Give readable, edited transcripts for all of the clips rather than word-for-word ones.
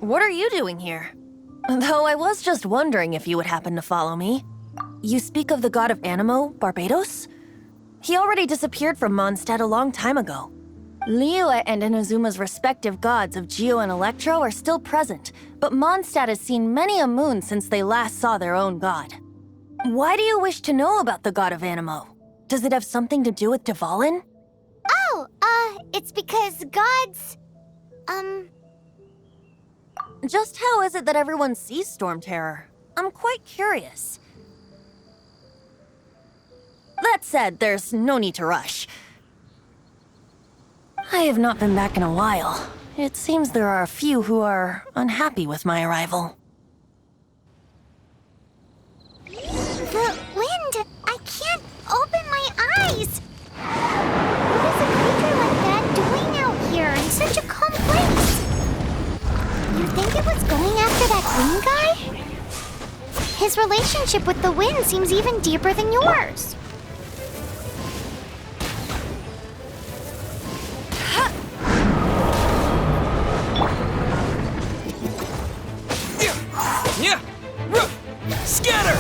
What are you doing here? Though I was just wondering if you would happen to follow me. You speak of the god of Animo, Barbados? He already disappeared from Mondstadt a long time ago. Liyue and Inazuma's respective gods of Geo and Electro are still present, but Mondstadt has seen many a moon since they last saw their own god. Why do you wish to know about the god of Animo? Does it have something to do with Dvalin? Oh, it's because gods... Just how is it that everyone sees Storm Terror? I'm quite curious. That said, there's no need to rush. I have not been back in a while. It seems there are a few who are unhappy with my arrival. The wind! I can't open my eyes! What is a creature like that doing out here in such a calm place? You think it was going after that green guy? His relationship with the wind seems even deeper than yours. Scatter!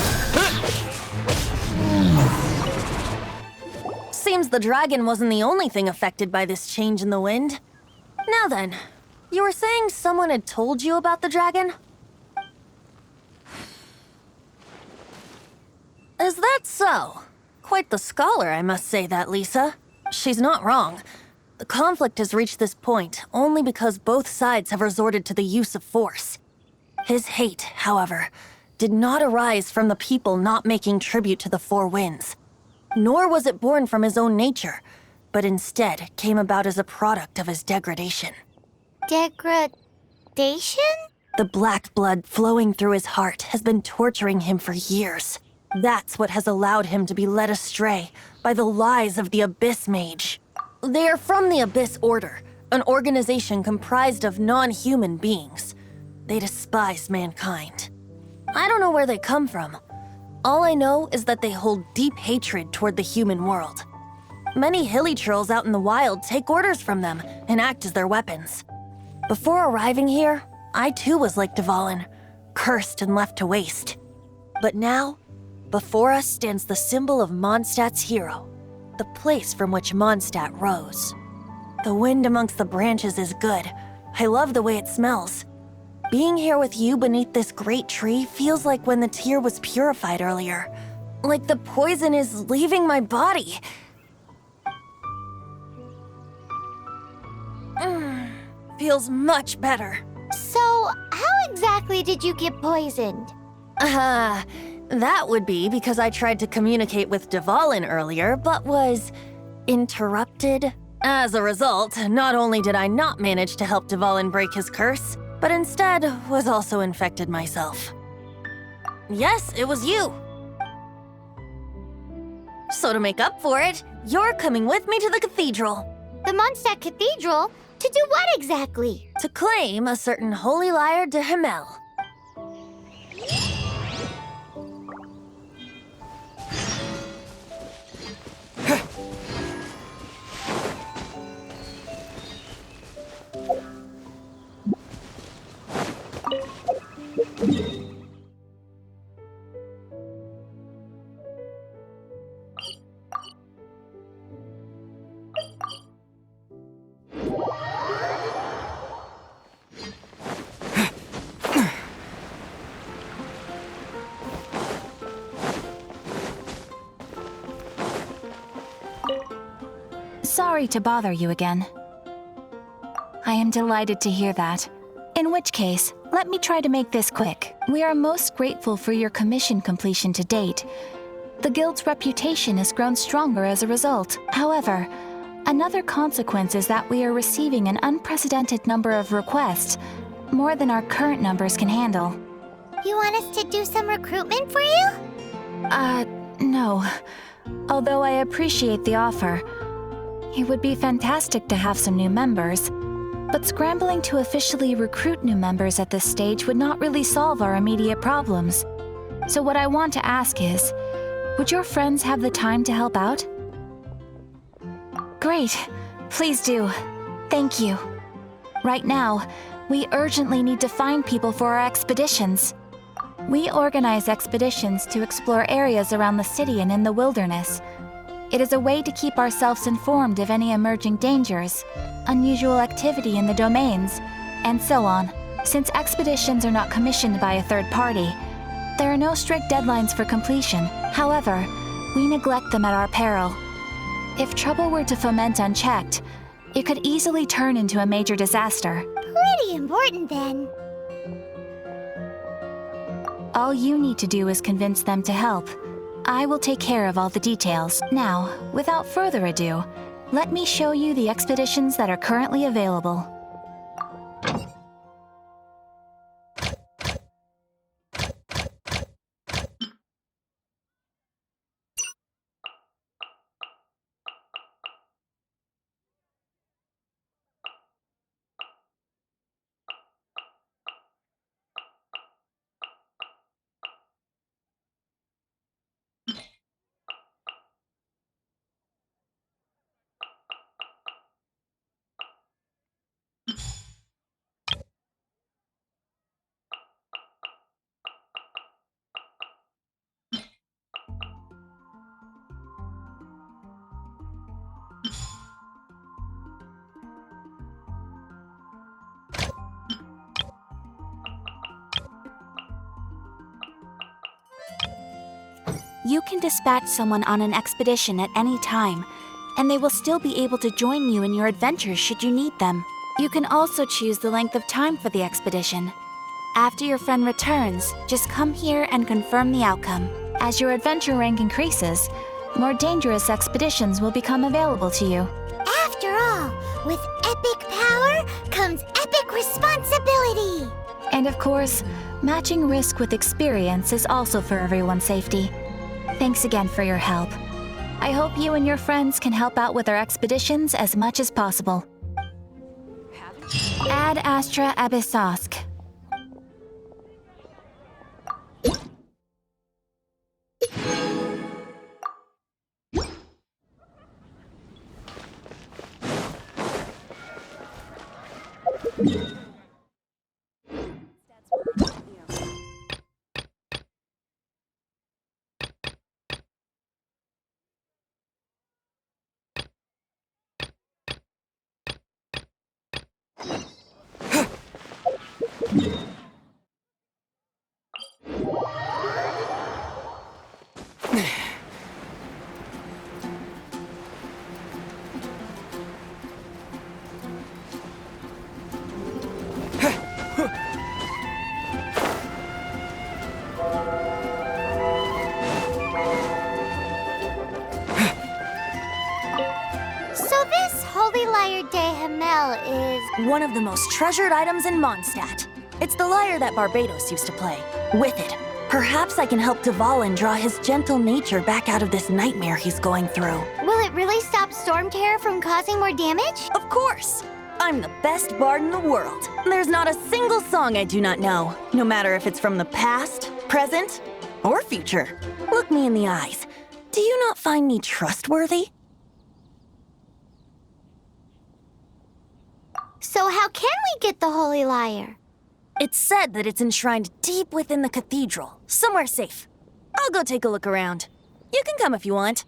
Seems the dragon wasn't the only thing affected by this change in the wind. Now then, you were saying someone had told you about the dragon? Is that so? Quite the scholar, I must say that, Lisa. She's not wrong. The conflict has reached this point only because both sides have resorted to the use of force. His hate, however, did not arise from the people not making tribute to the Four Winds. Nor was it born from his own nature, but instead came about as a product of his degradation. Degradation? The black blood flowing through his heart has been torturing him for years. That's what has allowed him to be led astray by the lies of the Abyss Mage. They are from the Abyss Order, an organization comprised of non-human beings. They despise mankind. I don't know where they come from. All I know is that they hold deep hatred toward the human world. Many hilly trolls out in the wild take orders from them and act as their weapons. Before arriving here, I too was like Dvalin, cursed and left to waste. But now, before us stands the symbol of Mondstadt's hero, the place from which Mondstadt rose. The wind amongst the branches is good. I love the way it smells. Being here with you beneath this great tree feels like when the tear was purified earlier. Like the poison is leaving my body. Feels much better. So, how exactly did you get poisoned? That would be because I tried to communicate with Dvalin earlier, but was interrupted. As a result, not only did I not manage to help Dvalin break his curse, but instead was also infected myself. Yes, it was you. So to make up for it, you're coming with me to the cathedral. The Mondstadt Cathedral? To do what exactly? To claim a certain holy lyre de Himmel. Sorry to bother you again. I am delighted to hear that. In which case, let me try to make this quick. We are most grateful for your commission completion to date. The Guild's reputation has grown stronger as a result. However, Another consequence is that we are receiving an unprecedented number of requests, more than our current numbers can handle. You want us to do some recruitment for you? No. Although I appreciate the offer. It would be fantastic to have some new members, but scrambling to officially recruit new members at this stage would not really solve our immediate problems. So what I want to ask is, would your friends have the time to help out? Great. Please do. Thank you. Right now, we urgently need to find people for our expeditions. We organize expeditions to explore areas around the city and in the wilderness. It is a way to keep ourselves informed of any emerging dangers, unusual activity in the domains, and so on. Since expeditions are not commissioned by a third party, there are no strict deadlines for completion. However, we neglect them at our peril. If trouble were to foment unchecked, it could easily turn into a major disaster. Pretty important then. All you need to do is convince them to help. I will take care of all the details. Now, without further ado, let me show you the expeditions that are currently available. You can dispatch someone on an expedition at any time, and they will still be able to join you in your adventures should you need them. You can also choose the length of time for the expedition. After your friend returns, just come here and confirm the outcome. As your adventure rank increases, more dangerous expeditions will become available to you. After all, with epic power comes epic responsibility. And of course, matching risk with experience is also for everyone's safety. Thanks again for your help. I hope you and your friends can help out with our expeditions as much as possible. Ad Astra Abyssosk. So this Holy Lyre de Hamel is... One of the most treasured items in Mondstadt. It's the lyre that Barbados used to play. With it, perhaps I can help Dvalin draw his gentle nature back out of this nightmare he's going through. Will it really stop Storm Terror from causing more damage? Of course! I'm the best bard in the world. There's not a single song I do not know, no matter if it's from the past, present, or future. Look me in the eyes. Do you not find me trustworthy? So how can we get the Holy Lyre? It's said that it's enshrined deep within the cathedral, somewhere safe. I'll go take a look around. You can come if you want.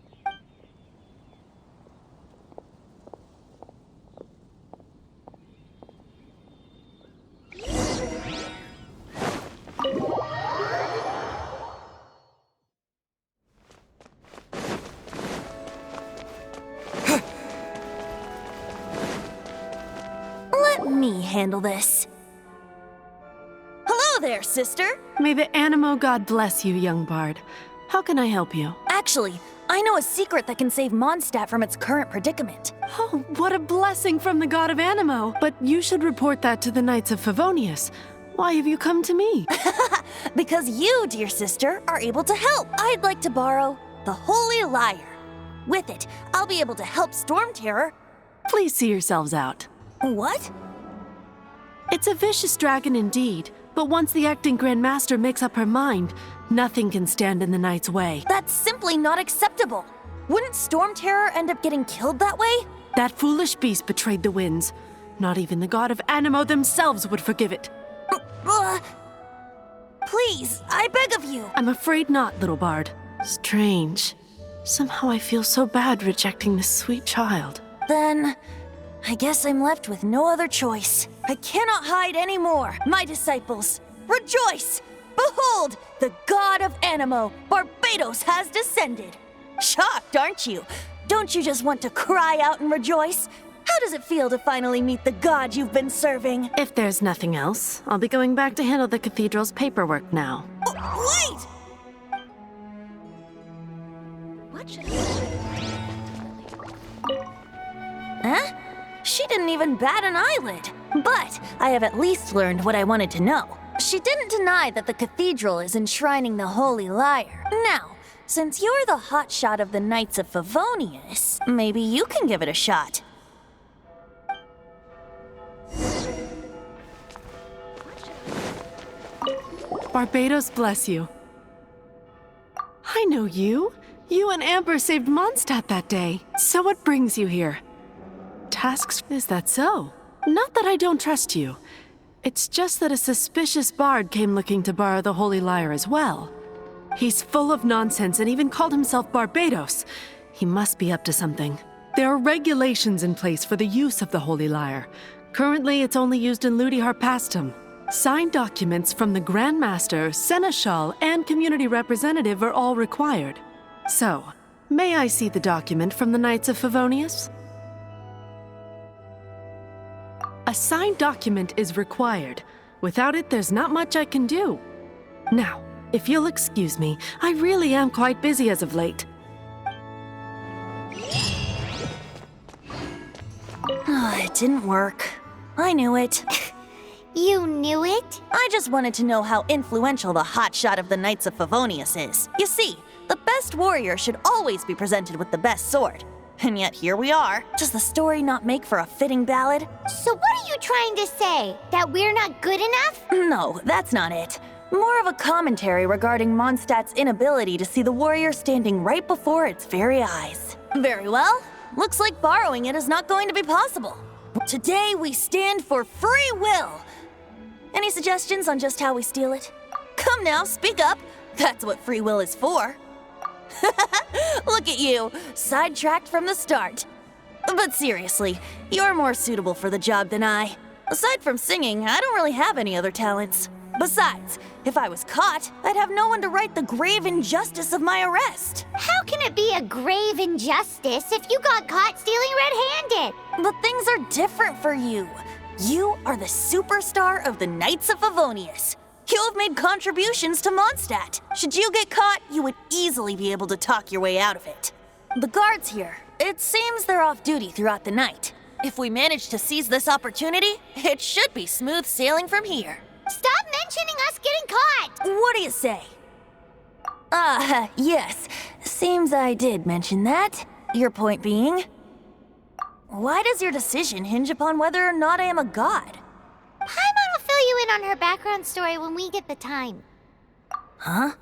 Let me handle this. Hello there, sister! May the Animo God bless you, young bard. How can I help you? Actually, I know a secret that can save Mondstadt from its current predicament. Oh, what a blessing from the god of Animo. But you should report that to the Knights of Favonius. Why have you come to me? Because you, dear sister, are able to help. I'd like to borrow the Holy Lyre. With it, I'll be able to help Storm Terror. Please see yourselves out. What? It's a vicious dragon indeed, but once the acting Grand Master makes up her mind, nothing can stand in the Knight's way. That's simply not acceptable. Wouldn't Storm Terror end up getting killed that way? That foolish beast betrayed the winds. Not even the god of Animo themselves would forgive it. Please, I beg of you. I'm afraid not, little bard. Strange. Somehow I feel so bad rejecting this sweet child. Then, I guess I'm left with no other choice. I cannot hide anymore. My disciples, rejoice! Behold, the god of Animo, Barbados, has descended. Shocked, aren't you? Don't you just want to cry out and rejoice? How does it feel to finally meet the god you've been serving? If there's nothing else, I'll be going back to handle the cathedral's paperwork now. Wait! What should Huh? She didn't even bat an eyelid. But I have at least learned what I wanted to know. She didn't deny that the cathedral is enshrining the Holy Lyre. Now, since you're the hotshot of the Knights of Favonius, maybe you can give it a shot. Barbados bless you. I know you. You and Amber saved Mondstadt that day. So what brings you here? Tasks? Is that so? Not that I don't trust you. It's just that a suspicious bard came looking to borrow the Holy Lyre as well. He's full of nonsense and even called himself Barbados. He must be up to something. There are regulations in place for the use of the Holy Lyre. Currently, it's only used in Ludi Harpastum. Signed documents from the Grand Master, Seneschal, and Community Representative are all required. So, may I see the document from the Knights of Favonius? A signed document is required. Without it, there's not much I can do. Now, if you'll excuse me, I really am quite busy as of late. It didn't work. I knew it. You knew it? I just wanted to know how influential the hotshot of the Knights of Favonius is. You see, the best warrior should always be presented with the best sword. And yet here we are. Does the story not make for a fitting ballad? So what are you trying to say? That we're not good enough? No, that's not it. More of a commentary regarding Mondstadt's inability to see the warrior standing right before its very eyes. Very well. Looks like borrowing it is not going to be possible. Today we stand for free will. Any suggestions on just how we steal it? Come now, speak up. That's what free will is for. Look at you, sidetracked from the start. But seriously, you're more suitable for the job than I. Aside from singing, I don't really have any other talents. Besides, if I was caught, I'd have no one to right the grave injustice of my arrest. How can it be a grave injustice if you got caught stealing red-handed? But things are different for you. You are the superstar of the Knights of Favonius. You have made contributions to Mondstadt. Should you get caught, you would easily be able to talk your way out of it. The guards here, it seems they're off duty throughout the night. If we manage to seize this opportunity, it should be smooth sailing from here. Stop mentioning us getting caught! What do you say? Yes. Seems I did mention that. Your point being? Why does your decision hinge upon whether or not I am a god? Paimon will fill you in on her background story when we get the time. Huh?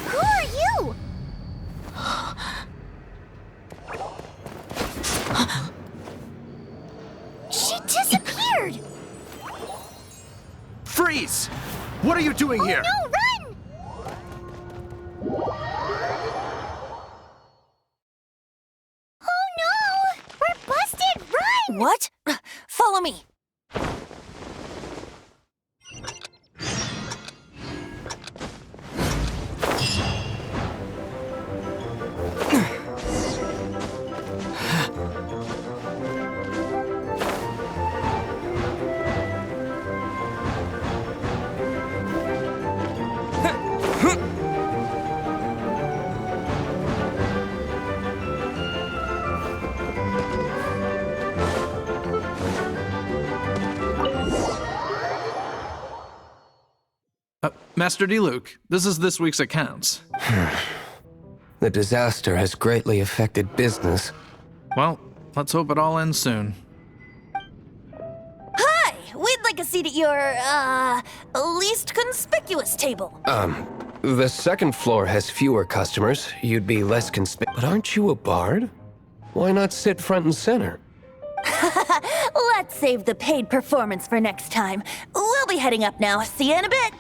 Who are you? She disappeared! Freeze! What are you doing here? No, run! Oh no! We're busted! Run! What? Follow me. Master D-Luke, this is this week's accounts. The disaster has greatly affected business. Well, let's hope it all ends soon. Hi! We'd like a seat at your, least conspicuous table. The second floor has fewer customers. You'd be less But aren't you a bard? Why not sit front and center? Let's save the paid performance for next time. We'll be heading up now. See you in a bit.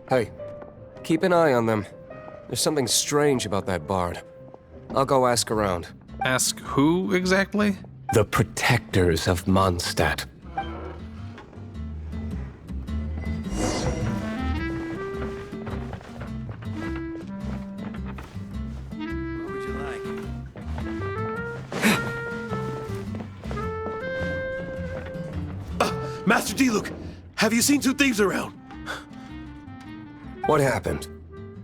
Hey, keep an eye on them. There's something strange about that bard. I'll go ask around. Ask who exactly? The protectors of Mondstadt. What would you like? Master D-Luke, have you seen two thieves around? What happened?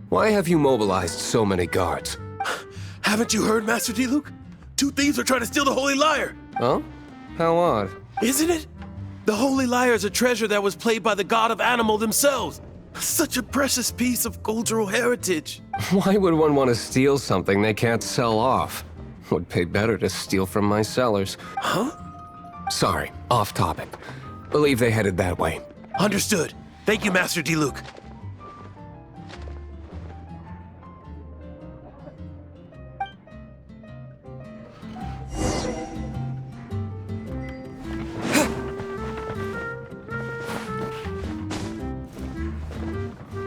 Why have you mobilized so many guards? Haven't you heard, Master D-Luke? Two thieves are trying to steal the Holy Lyre! Oh? How odd. Isn't it? The Holy Lyre is a treasure that was played by the god of animal themselves. Such a precious piece of cultural heritage. Why would one want to steal something they can't sell off? Would pay better to steal from my sellers. Huh? Sorry, off topic. Believe they headed that way. Understood. Thank you, Master D-Luke.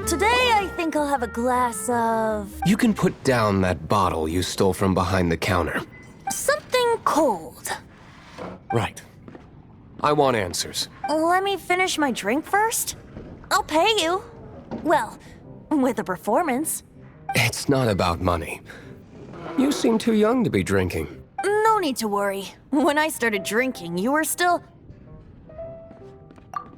Today, I think I'll have a glass of You can put down that bottle you stole from behind the counter. something cold. Right. I want answers. Let me finish my drink first. I'll pay you. Well, with a performance. It's not about money. You seem too young to be drinking. No need to worry. When I started drinking, you were still...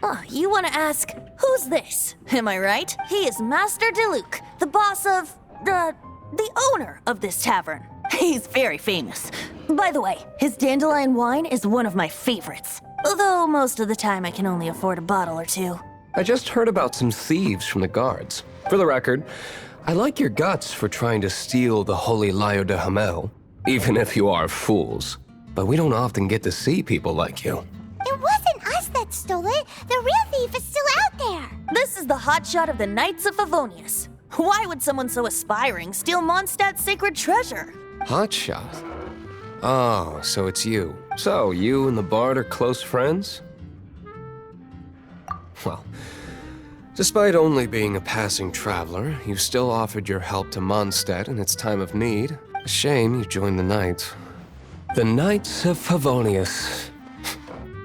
Oh, you want to ask, who's this? Am I right? He is Master D-Luke, the boss of... the owner of this tavern. He's very famous. By the way, his dandelion wine is one of my favorites. Although most of the time I can only afford a bottle or two. I just heard about some thieves from the guards. For the record, I like your guts for trying to steal the Holy Lyre de Hamel, even if you are fools. But we don't often get to see people like you. It wasn't us that stole it. The real thief is still out there. This is the hotshot of the Knights of Favonius. Why would someone so aspiring steal Mondstadt's sacred treasure? Hotshot? Oh, so it's you. So, you and the Bard are close friends? Well, despite only being a passing traveler, you still offered your help to Mondstadt in its time of need. A shame you joined the Knights. The Knights of Favonius.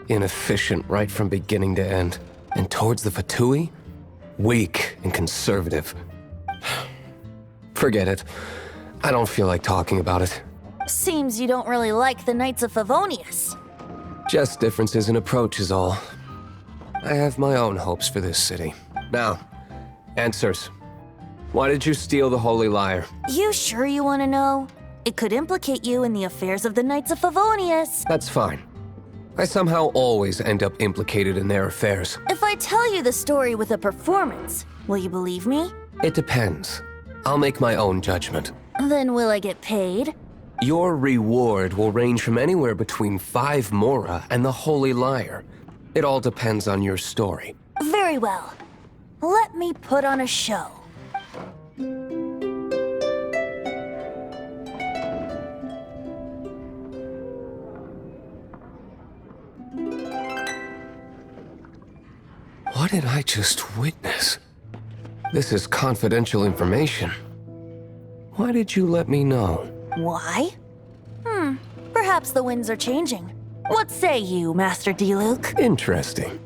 Inefficient right from beginning to end. And towards the Fatui, weak and conservative. Forget it. I don't feel like talking about it. Seems you don't really like the Knights of Favonius. Just differences in approach is all. I have my own hopes for this city. Now, answers. Why did you steal the Holy Lyre? You sure you want to know? It could implicate you in the affairs of the Knights of Favonius. That's fine. I somehow always end up implicated in their affairs. If I tell you the story with a performance, will you believe me? It depends. I'll make my own judgment. Then will I get paid? Your reward will range from anywhere between 5 Mora and the Holy Lyre. It all depends on your story. Very well. Let me put on a show. What did I just witness? This is confidential information. Why did you let me know? Why? Perhaps the winds are changing. What say you, Master Diluc? Interesting.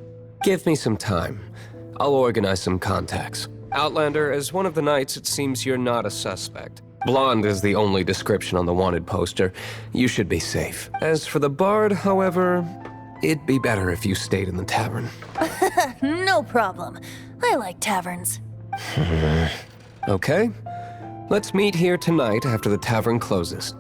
Give me some time. I'll organize some contacts. Outlander, as one of the Knights, it seems you're not a suspect. Blonde is the only description on the wanted poster. You should be safe. As for the Bard, however, it'd be better if you stayed in the tavern. No problem. I like taverns. Okay. Let's meet here tonight after the tavern closes.